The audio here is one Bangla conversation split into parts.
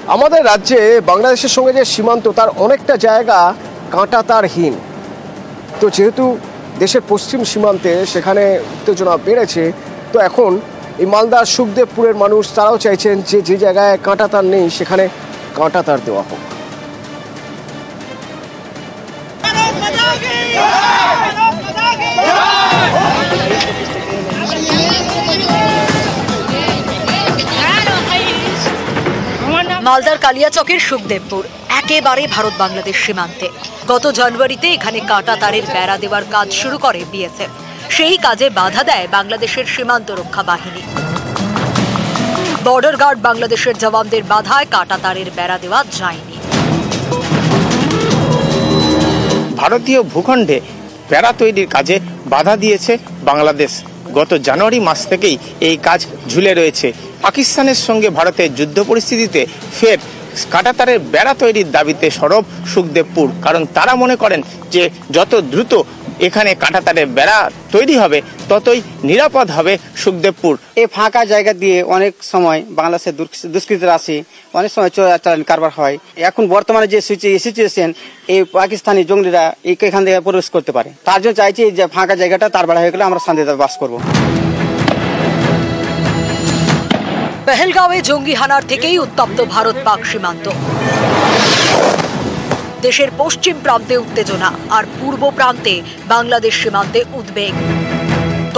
আমাদের রাজ্যে বাংলাদেশের সঙ্গে যে সীমান্ত তার অনেকটা জায়গা কাঁটাতারহীন। তো যেহেতু দেশের পশ্চিম সীমান্তে সেখানে উত্তেজনা বেড়েছে, তো এখন এই মালদার সুখদেবপুরের মানুষ তারাও চাইছেন যে যে জায়গায় কাঁটাতার নেই সেখানে কাঁটাতার দেওয়া হোক। মালদার কালিয়াচকের সুখদেবপুর একেবারে ভারত বাংলাদেশ সীমান্তে। গত জানুয়ারিতে এখানে কাঁটাতারের বেড়া দেওয়ার কাজ শুরু করে বিএসএফ। সেই কাজে বাধা দেয় বাংলাদেশের সীমান্ত রক্ষা বাহিনী। বর্ডার গার্ড বাংলাদেশের জওয়ানদের বাধায় কাঁটাতারের বেড়া দেওয়া যায়নি। ভারতীয় ভূখণ্ডে বেড়া তৈরির কাজে বাধা দিয়েছে বাংলাদেশ। গত জানুয়ারি মাস থেকেই এই কাজ ঝুলে রয়েছে। পাকিস্তানের সঙ্গে ভারতের যুদ্ধ পরিস্থিতিতে ফের কাঁটাতারের বেড়া তৈরির দাবিতে সরব সুখদেবপুর, কারণ তারা মনে করেন যে যত দ্রুত এখানে কাঁটাতারের বেড়া তৈরি হবে ততই নিরাপদ হবে সুখদেবপুর। এই ফাঁকা জায়গা দিয়ে অনেক সময় বাংলাদেশের দুষ্কৃতীরা আসে, অনেক সময় চোরাচালান কারবার হয়। এখন বর্তমানে যে সিচুয়েশন, এই পাকিস্তানি জঙ্গিরা এখান থেকে প্রবেশ করতে পারে। তার জন্য চাইছি যে ফাঁকা জায়গাটা তার বেড়া হয়ে গেলে আমরা শান্তিতে বাস করব। পেহেলগাঁওয়ে জঙ্গি হানার থেকেই উত্তপ্ত ভারত পাক সীমান্ত। দেশের পশ্চিম প্রান্তে উত্তেজনা আর পূর্ব প্রান্তে বাংলাদেশ সীমান্তে উদ্বেগ।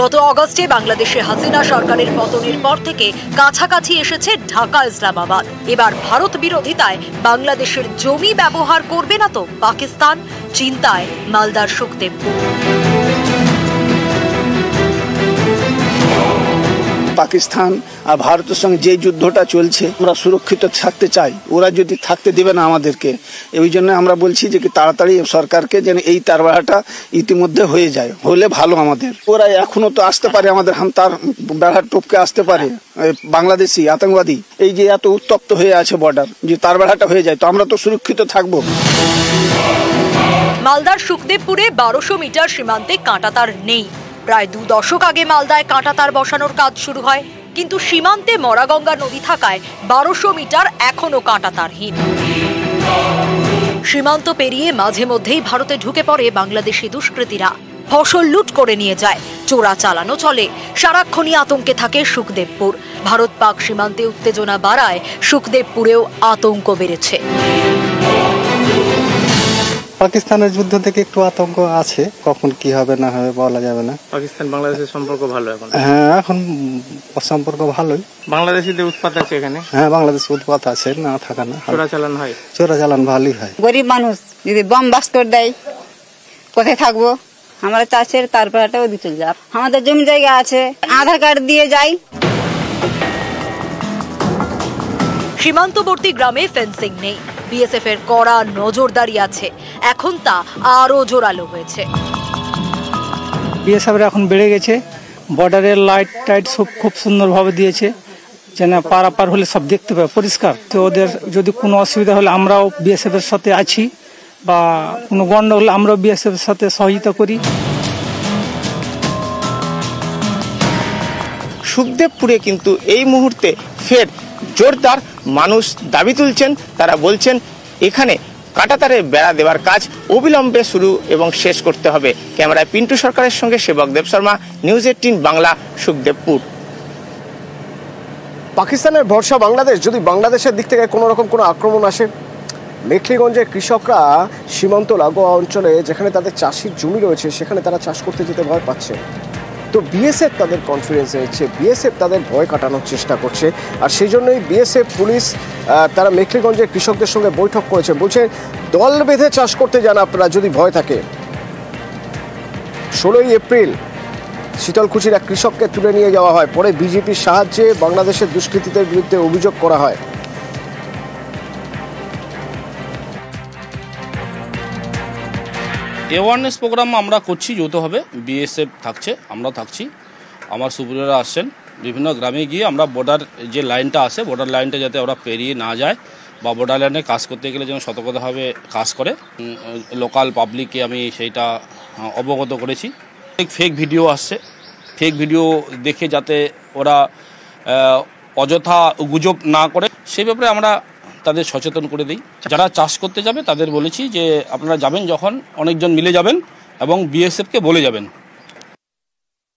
গত অগস্টে বাংলাদেশে হাসিনা সরকারের পতনের পর থেকে কাছাকাছি এসেছে ঢাকা ইসলামাবাদ। এবার ভারত বিরোধিতায় বাংলাদেশের জমি ব্যবহার করবে না তো পাকিস্তান? চিন্তায় মালদার সুখদেবপুর। পাকিস্তান আর ভারতের সঙ্গে যে যুদ্ধটা চলছে আমরা সুরক্ষিত থাকতে চাই, ওরা যদি থাকতে দেবে না আমাদেরকে। এই জন্য আমরা বলছি যে কি তাড়াতাড়ি সরকারকে যেন এই তার বেড়াটা ইতিমধ্যে হয়ে যায়, হলে ভালো আমাদের। ওরা এখনো তো আসতে পারে আমাদের তার বেড়া টপকে আসতে পারে বাংলাদেশি আতঙ্কবাদী। এই যে এত উত্তপ্ত হয়ে আছে বর্ডার, যে তার বেড়াটা হয়ে যায় তো আমরা তো সুরক্ষিত থাকবো। মালদার সুখদেবপুরে 1200 মিটার সীমান্তে কাঁটাতার নেই। প্রায় 2 দশক আগে মালদায় কাঁটাতার বসানোর কাজ শুরু হয়, কিন্তু সীমান্তে মরাগঙ্গা নদী থাকায় 1200 মিটার এখনো কাঁটাতারহীন। সীমান্ত পেরিয়ে মাঝে মধ্যেই ভারতে ঢুকে পড়ে বাংলাদেশি দুষ্কৃতীরা। ফসল লুট করে নিয়ে যায়, চোরা চালানো চলে। সারাক্ষণই আতঙ্কে থাকে সুখদেবপুর। ভারত পাক সীমান্তে উত্তেজনা বাড়ায় সুখদেবপুরেও আতঙ্ক বেড়েছে। পাকিস্তানের যুদ্ধ থেকে একটু আতঙ্ক আছে, কখন কি হবে না হবে বলা যাবে না। পাকিস্তান বাংলাদেশের সম্পর্ক ভালো এখন? হ্যাঁ, এখন সম্পর্ক ভালোই। বাংলাদেশিদের উৎপাত আছে এখানে? হ্যাঁ, বাংলাদেশ উৎপাত আছে, না থাকা না। চোরাচালান হয়? চোরাচালান ভালোই হয়। গরিব মানুষ যদি বম বাস করে দেয় কোথায় থাকবো? আমরা চাষের তারপরটাও দিতে যাব। আমাদের জমি জায়গা আছে, আধার কার্ড দিয়ে যাই। সীমান্তবর্তী গ্রামে ফেন্সিং নেই, বিএসএফ এর কড়া নজরদারি আছে। এখন তা আরো জোরালো হয়েছে। বিএসএফ এখন বেড়ে গেছে, বর্ডারের লাইট টাইট সব খুব সুন্দরভাবে দিয়েছে, যেন পারাপার হলে সব দেখতে পাবে পরিষ্কার। তো ওদের যদি কোনো অসুবিধা হলে আমরাও বিএসএফ এর সাথে আছি, বা কোনো গন্ডগোল হলে আমরাও বিএসএফ এর সাথে সহযোগিতা করি। সুখদেবপুরে কিন্তু এই মুহূর্তে ফের জোরদার মানুষ দাবি তুলছেন। তারা বলছেন এখানে কাঁটাতারের বেড়া দেওয়ার কাজ অবিলম্বে শুরু এবং শেষ করতে হবে। ক্যামেরায় পিন্টু সরকারের সঙ্গে সেবক দেব শর্মা, নিউজ 18 বাংলা, সুখদেবপুর। পাকিস্তানের ভরসা বাংলাদেশ। যদি বাংলাদেশের দিক থেকে কোনো রকম কোনো আক্রমণ আসে, মেখলিগঞ্জের কৃষকরা সীমান্ত লাগোয়া অঞ্চলে যেখানে তাদের চাষির জমি রয়েছে সেখানে তারা চাষ করতে যেতে ভয় পাচ্ছে। তো বিএসএফ তাদের কনফিডেন্সে নিচ্ছে, বিএসএফ তাদের ভয় কাটানোর চেষ্টা করছে। আর সেই জন্যই বিএসএফ পুলিশ তারা মেখলিগঞ্জের কৃষকদের সঙ্গে বৈঠক করেছে। বলছে দল বেঁধে চাষ করতে যান আপনারা যদি ভয় থাকে। 16ই এপ্রিল শীতলকুচির এক কৃষককে তুলে নিয়ে যাওয়া হয়, পরে বিজেপির সাহায্যে বাংলাদেশের দুষ্কৃতীদের বিরুদ্ধে অভিযোগ করা হয়। অ্যাওয়ারনেস প্রোগ্রাম আমরা করছি যৌথভাবে, বিএসএফ থাকছে, আমরাও থাকছি, আমার সুপিরিয়ররা আসছেন। বিভিন্ন গ্রামে গিয়ে আমরা বর্ডার যে লাইনটা আছে, বর্ডার লাইনটা যাতে ওরা পেরিয়ে না যায় বা বর্ডার লাইনে কাজ করতে গেলে যেন সতর্কতাভাবে কাজ করে, লোকাল পাবলিককে আমি সেইটা অবগত করেছি। ফেক ভিডিও আসছে, ফেক ভিডিও দেখে যাতে ওরা অযথা গুজব না করে সেই ব্যাপারে আমরা তাদের সচেতন করে দিই। যারা চাষ করতে যাবে তাদের বলেছি যে আপনারা যাবেন যখন অনেকজন মিলে যাবেন এবং বিএসএফকে বলে যাবেন